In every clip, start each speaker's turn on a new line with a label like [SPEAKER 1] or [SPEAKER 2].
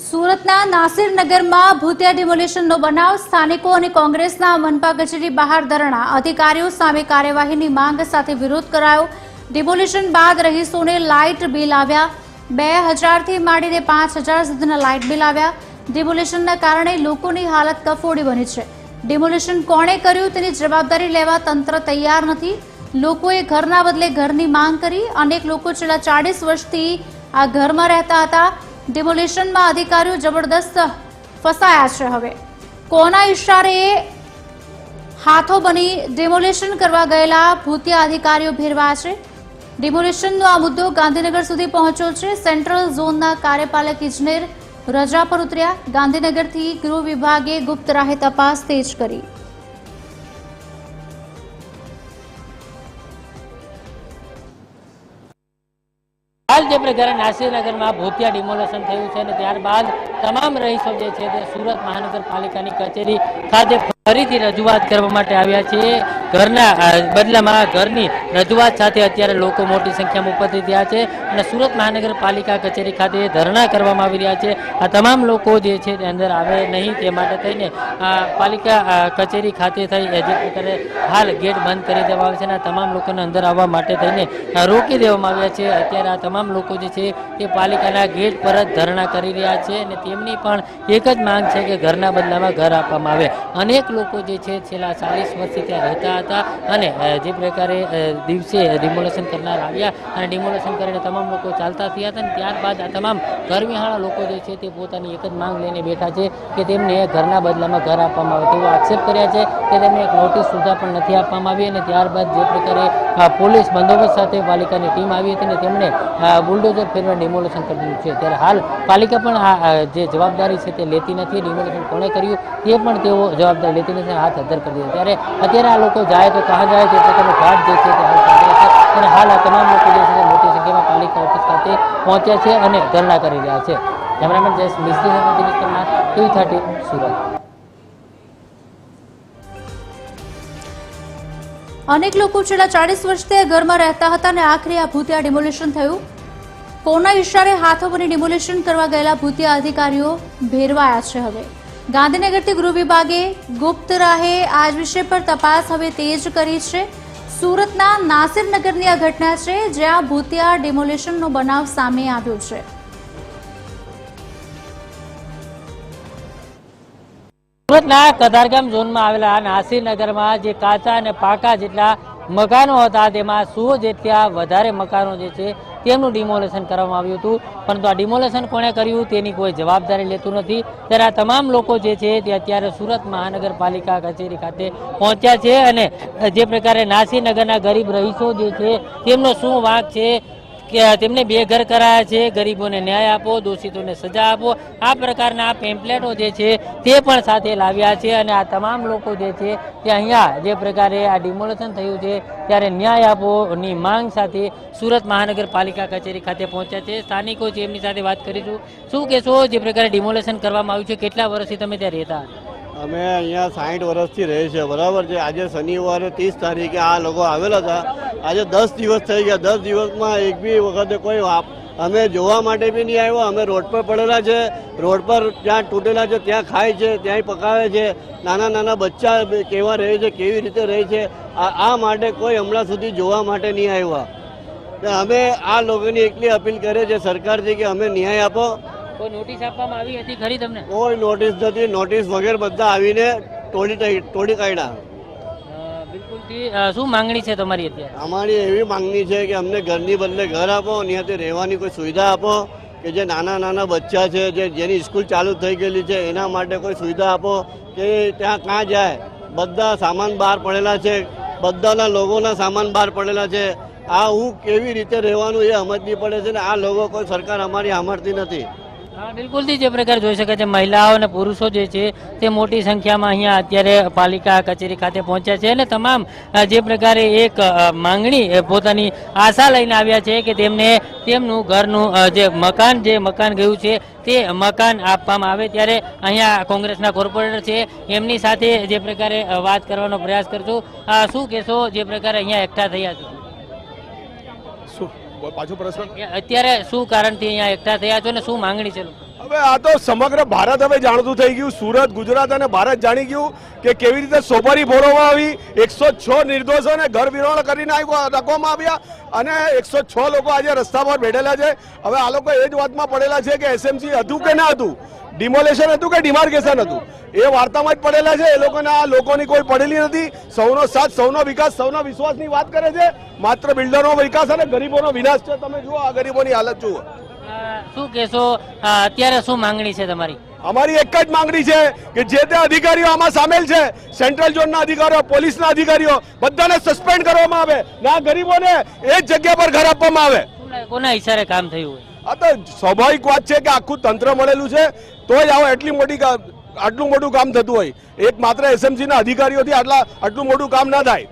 [SPEAKER 1] સુરતના નાસિરનગરમાં ભૂતિયા ડિમોલિશનનો બનાવ, સ્થાનિકો અને કોંગ્રેસના મનપા કચેરી બહાર ધરણા, અધિકારીઓ સામે કાર્યવાહીની માંગ સાથે વિરોધ કરાયો। ડિમોલિશન બાદ રહીશોને લાઇટ બિલ આવ્યા, 2000થી માંડીને 5000 સુધીના લાઇટ બિલ આવ્યા। ડિમોલિશનના કારણે લોકોની હાલત કફોડી બની છે। ડિમોલિશન કોણે કર્યું તેની જવાબદારી લેવા તંત્ર તૈયાર નથી। લોકોએ ઘરના બદલે ઘરની માંગ કરી। અનેક લોકો છેલ્લા 40 વર્ષથી આ ઘરમાં રહેતા હતા। ડિમોલિશનમાં અધિકારીઓ જબરદસ્ત ફસાયા છે। હવે કોના ઇશારે હાથો બની ડિમોલિશન કરવા ગયેલા ભૂતિયા અધિકારીઓ ભેરવાયા છે? ડિમોલિશનનો આ મુદ્દો ગાંધીનગર સુધી પહોંચ્યો છે। સેન્ટ્રલ ઝોનના કાર્યપાલક ઇજનેર રજા પર ઉતર્યા। ગાંધીનગરથી ગૃહ વિભાગે ગુપ્ત રાહે તપાસ તેજ કરી।
[SPEAKER 2] हाल जे प्रकारे नासिरनगરમાં ભૂતિયા ડિમોલેશન થયું છે અને ત્યારબાદ તમામ રહીશો જે છે તે સુરત મહાનગરપાલિકાની કચેરી ખાતે ફરીથી રજૂઆત કરવા માટે આવ્યા છે। ઘરના બદલામાં ઘરની રજૂઆત સાથે અત્યારે લોકો મોટી સંખ્યામાં ઉપસ્થિત થયા છે અને સુરત મહાનગરપાલિકા કચેરી ખાતે ધરણા કરવામાં આવી રહ્યા છે। આ તમામ લોકો જે છે તે અંદર આવે નહીં તે માટે થઈને પાલિકા કચેરી ખાતે થઈ જે પ્રકારે હાલ ગેટ બંધ કરી દેવામાં આવે છે અને તમામ લોકોને અંદર આવવા માટે થઈને રોકી દેવામાં આવ્યા છે। અત્યારે આ તમામ લોકો જે છે તે પાલિકાના ગેટ પર જ ધરણા કરી રહ્યા છે અને તેમની પણ એક જ માંગ છે કે ઘરના બદલામાં ઘર આપવામાં આવે। અનેક લોકો જે છે છેલ્લા 40 વર્ષથી ત્યાં રહેતા હતા અને જે પ્રકારે દિવસે ડિમોલેશન કરનાર આવ્યા અને ડિમોલેશન કરીને તમામ લોકો ચાલતા થયા હતા અને ત્યારબાદ આ તમામ ઘરવિહાણા લોકો જે છે તે પોતાની એક જ માંગ લઈને બેઠા છે કે તેમને ઘરના બદલામાં ઘર આપવામાં આવે તેવો આક્ષેપ કર્યા છે કે તેમને એક નોટિસ સુધા પણ નથી આપવામાં આવી અને ત્યારબાદ જે પ્રકારે પોલીસ બંદોબસ્ત સાથે પાલિકાની ટીમ આવી હતી અને તેમણે બુલડોઝર ફેરવીને ડિમોલેશન કરી દીધું છે। ત્યારે હાલ પાલિકા પણ આ જે જવાબદારી છે તે લેતી નથી। ડિમોલેશન કોણે કર્યું તે પણ તેઓ જવાબદારી લેતી નથી, હાથ અદ્ધર કરી દીધો। ત્યારે અત્યારે આ લોકો જાય તો કહાં જાય તે પ્રકારનો ઘાટ જે છે તે હાલ ચાલે છે અને હાલ આ તમામ લોકો જે છે મોટી સંખ્યામાં પાલિકા ઓફિસ ખાતે પહોંચ્યા છે અને ધરણા કરી રહ્યા છે। કેમેરામેન જયેશ મિસ્ત્રી સાથે દિનેશ પરમાર, TV30 સુરત।
[SPEAKER 1] અનેક લોકો છેલ્લા 40 વર્ષથી ઘરમાં રહેતા હતા અને આખરે આ ભૂતિયા ડિમોલિશન થયું। કોના ઇશારે હાથો બની ડિમોલિશન કરવા ગયેલા ભૂતિયા અધિકારીઓ ભેરવાયા છે। હવે ગાંધીનગરથી ગૃહ વિભાગે ગુપ્ત રાહે આ વિષય પર તપાસ હવે તેજ કરી છે। સુરતના નાસિરનગરની આ ઘટના છે જ્યાં ભૂતિયા ડિમોલિશનનો બનાવ સામે આવ્યો છે।
[SPEAKER 2] સુરતના કતારગામ ઝોનમાં આવેલા નાસિરનગરમાં જે કાચા અને પાકા જેટલા મકાનો હતા તેમાં 100 જેટલા વધારે મકાનો જે છે તેમનું ડિમોલેશન કરવામાં આવ્યું હતું, પરંતુ આ ડિમોલેશન કોણે કર્યું તેની કોઈ જવાબદારી લેતું નથી। ત્યારે આ તમામ લોકો જે છે તે અત્યારે સુરત મહાનગરપાલિકા કચેરી ખાતે પહોંચ્યા છે અને જે પ્રકારે નાસિરનગરના ગરીબ રહીશો જે છે તેમનો શું વાંક છે કે તેમને બેઘર કરાયા છે, ગરીબોને ન્યાય આપો, દોષિતોને સજા આપો, આ પ્રકારના પેમ્પલેટો જે છે તે પણ સાથે લાવ્યા છે અને આ તમામ લોકો જે છે તે અહીંયા જે પ્રકારે આ ડિમોલેશન થયું છે ત્યારે ન્યાય આપોની માંગ સાથે સુરત મહાનગરપાલિકા કચેરી ખાતે પહોંચ્યા છે। સ્થાનિકો છે એમની સાથે વાત કરીશું। શું કહેશો, જે પ્રકારે ડિમોલેશન કરવામાં આવ્યું છે કેટલા વર્ષથી તમે ત્યાં રહેતા હતા?
[SPEAKER 3] અમે અહીંયા 60 વર્ષથી રહે છે, બરાબર છે। આજે શનિવારે 30 તારીખે આ લોકો આવેલા હતા। આજે 10 દિવસ થઈ ગયા। 10 દિવસમાં એક બી વખતે કોઈ અમે જોવા માટે બી નહીં આવ્યો। અમે રોડ પર પડેલા છે, રોડ પર ત્યાં તૂટેલા છે ત્યાં ખાય છે, ત્યાંય પકાવે છે। નાના નાના બચ્ચા કેવા રહે છે, કેવી રીતે રહે છે, આ માટે કોઈ હમણાં સુધી જોવા માટે નહીં આવ્યા। અમે આ લોકોની એકલી અપીલ કરે છે સરકારથી કે અમે ન્યાય આપો।
[SPEAKER 2] કોઈ નોટિસ આપવામાં આવી હતી ખરી તમને?
[SPEAKER 3] કોઈ નોટિસ નથી। નોટિસ વગેરે બધા આવીને તોડી કાઢ્યા।
[SPEAKER 2] બિલકુલથી શું માંગણી છે તમારી અત્યારે?
[SPEAKER 3] અમારી એવી માંગણી છે કે અમને ઘરની બદલે ઘર આપો, અહીંયાથી રહેવાની કોઈ સુવિધા આપો કે જે નાના નાના બચ્ચા છે જેની સ્કૂલ ચાલુ થઈ ગયેલી છે એના માટે કોઈ સુવિધા આપો કે ત્યાં કાં જાય। બધા સામાન બહાર પડેલા છે, બધાના લોકોના સામાન બહાર પડેલા છે। આ હું કેવી રીતે રહેવાનું એ સમજ નહીં પડે છે ને આ લોકો કોઈ સરકાર અમારી સાંભળતી નથી।
[SPEAKER 2] હા, બિલકુલથી જે પ્રકારે જોઈ શકે છે મહિલાઓ અને પુરુષો જે છે તે મોટી સંખ્યામાં અહીંયા અત્યારે પાલિકા કચેરી ખાતે પહોંચ્યા છે અને તમામ જે પ્રકારે એક માંગણી પોતાની આશા લઈને આવ્યા છે કે તેમને તેમનું ઘરનું જે મકાન ગયું છે તે મકાન આપવામાં આવે। ત્યારે અહીંયા કોંગ્રેસના કોર્પોરેટર છે એમની સાથે જે પ્રકારે વાત કરવાનો પ્રયાસ કરશું। શું કહેશો, જે પ્રકારે અહીંયા એકઠા થયા છો?
[SPEAKER 4] પાછો પ્રશ્ન?
[SPEAKER 2] અત્યારે શું કારણથી અહીંયા એકઠા થયા છો ને શું માંગણી છે?
[SPEAKER 4] હવે આ તો સમગ્ર ભારત હવે જાણતું થઈ ગયું, સુરત, ગુજરાત અને ભારત જાણી ગયું કે કેવી રીતે સોપારી ફોડવામાં આવી, 106 નિર્દોષોને ઘર વિરોધ કરીને રાખવામાં આવ્યા અને 106 લોકો આજે રસ્તા પર બેઠેલા છે. હવે આ લોકો એ જ વાતમાં પડેલા છે કે એસએમસી હતું કે ના હતું, ડિમોલેશન હતું કે ડિમાર્કેશન હતું, એ વાર્તામાં જ પડેલા છે. એ લોકોને આ લોકોની કોઈ પડેલી નથી. સૌનો સાથ, સૌનો વિકાસ, સૌનો વિશ્વાસની વાત કરે છે. માત્ર બિલ્ડરનો વિકાસ અને ગરીબોનો વિનાશ છે. તમે જુઓ આ ગરીબોની હાલત જુઓ.
[SPEAKER 2] શું કહેશો, અત્યારે શું માંગણી છે તમારી?
[SPEAKER 4] અમારી એક જ માંગણી છે કે જે તે અધિકારીઓ આમાં સામેલ છે, સેન્ટ્રલ ઝોનના અધિકારીઓ, પોલીસના અધિકારીઓ, બધાને સસ્પેન્ડ કરવામાં આવે ને આ ગરીબોને એ જ જગ્યા પર ઘર આપવામાં આવે.
[SPEAKER 2] કોના ઈશારે કામ થયું હોય?
[SPEAKER 4] આ તો સ્વાભાવિક વાત છે કે આખું તંત્ર મળેલું છે તો જ આવો આટલું મોટું કામ થતું હોય. એક માત્ર એસએમસીના અધિકારીઓથી આટલું મોટું કામ ના થાય.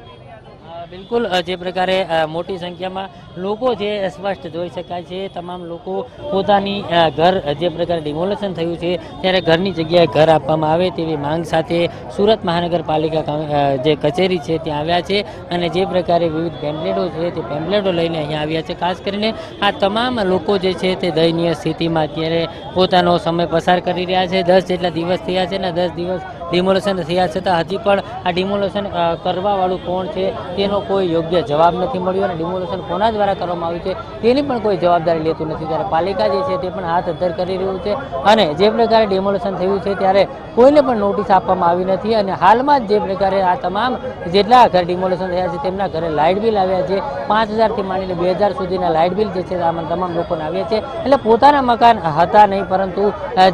[SPEAKER 2] બિલકુલ, જે પ્રકારે મોટી સંખ્યામાં લોકો છે સ્પષ્ટ જોઈ શકાય છે. તમામ લોકો પોતાની ઘર જે પ્રકારે ડિમોલેશન થયું છે ત્યારે ઘરની જગ્યાએ ઘર આપવામાં આવે તેવી માંગ સાથે સુરત મહાનગરપાલિકા જે કચેરી છે ત્યાં આવ્યા છે અને જે પ્રકારે વિવિધ પેમ્પલેટો છે તે પેમ્પલેટો લઈને અહીંયા આવ્યા છે. ખાસ કરીને આ તમામ લોકો જે છે તે દયનીય સ્થિતિમાં અત્યારે પોતાનો સમય પસાર કરી રહ્યા છે. 10 જેટલા દિવસ થયા છે અને 10 દિવસ ડિમોલેશન થયા છતાં હજી પણ આ ડિમોલેશન કરવાવાળું કોણ છે તેનો કોઈ યોગ્ય જવાબ નથી મળ્યો અને ડિમોલેશન કોના દ્વારા કરવામાં આવ્યું છે તેની પણ કોઈ જવાબદારી લેતું નથી. ત્યારે પાલિકા જે છે તે પણ હાથ અધ્ધર કરી રહ્યું છે અને જે પ્રકારે ડિમોલેશન થયું છે ત્યારે કોઈને પણ નોટિસ આપવામાં આવી નથી અને હાલમાં જ જે પ્રકારે આ તમામ જેટલા ઘર ડિમોલેશન થયા છે તેમના ઘરે લાઇટ બિલ આવ્યા છે. 5000થી માંડીને 2000 સુધીના લાઇટ બિલ જે છે આમાં તમામ લોકોને આવ્યા છે. એટલે પોતાના મકાન હતા નહીં, પરંતુ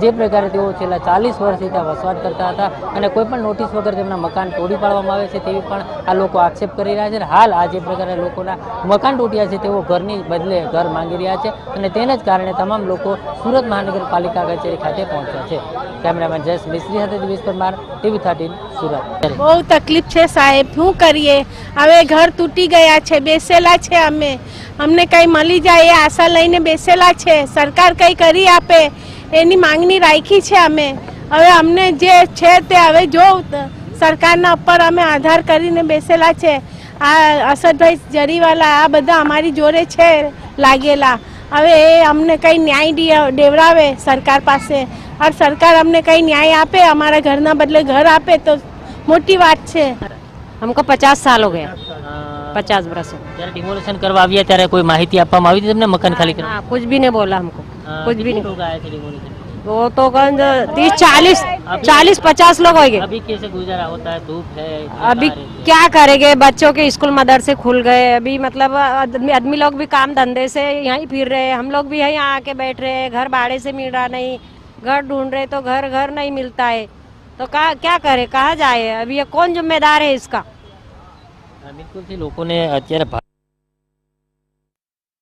[SPEAKER 2] જે પ્રકારે તેઓ છેલ્લા 40 વર્ષથી ત્યાં વસવાટ કરતા હતા અને કોઈ પણ નોટિસ વગર તેમના મકાન તોડી પાડવામાં આવે છે તેવી પણ આ લોકો આક્ષેપ કરી રહ્યા છે. હાલ આ જે પ્રકારે લોકોના મકાન તૂટ્યા છે તેઓ ઘરની બદલે ઘર માંગી રહ્યા છે અને તેને જ કારણે તમામ લોકો સુરત મહાનગરપાલિકા કચેરી ખાતે પહોંચ્યા છે. કેમેરામેન જયેશ મિસ્ત્રી સાથે દિવેશ પરમાર, TV13 સુરત.
[SPEAKER 5] બહુ તકલીફ છે સાહેબ, શું કરીએ હવે? ઘર તૂટી ગયા છે, બેસેલા છે અમને કંઈ મળી જાય એ આશા લઈને બેસેલા છે. સરકાર કંઈ કરી આપે એની માંગણી રાખી છે અમે. હવે અમને જે છે તે હવે જો સરકારના ઉપર અમે આધાર કરીને બેસેલા છે. આ અસદભાઈ જરીવાલા આ બધા અમારી જોડે છે લાગેલા. હવે એ અમને કંઈ ન્યાય દેવડાવે સરકાર પાસે, और सरकार अमने कहीं न्याय आपे, हमारा घर ना बदले घर आपे तो मोटी बात છે.
[SPEAKER 6] हमको 50 साल हो गया, 50 वर्ष.
[SPEAKER 2] જ્યારે ડિમોલેશન કરવા આવ્યા ત્યારે કોઈ માહિતી આપવામાં આવી હતી તમને મકાન ખાલી કરવા?
[SPEAKER 6] हाँ, कुछ भी नहीं बोला हमको, कुछ भी नहीं.
[SPEAKER 2] लोग आए थे डिमोलेशन?
[SPEAKER 6] वो तो 30-40-50 लोग होंगे.
[SPEAKER 2] अभी कैसे गुजारा होता है? धूप है,
[SPEAKER 6] अभी क्या करेंगे? बच्चों के स्कूल मदरसे खुल गए. अभी मतलब आदमी लोग भी काम धंधे से यहीं फिर रहे हैं. हम लोग भी यहीं आके बैठ रहे हैं. घर भाड़े से मिल रहा नहीं, घर ढूंढ रहे तो घर नहीं मिलता है. तो क्या करे, कहाँ जाए? अभी ये कौन जिम्मेदार है इसका?
[SPEAKER 2] બિલકુલથી લોકોને અત્યારે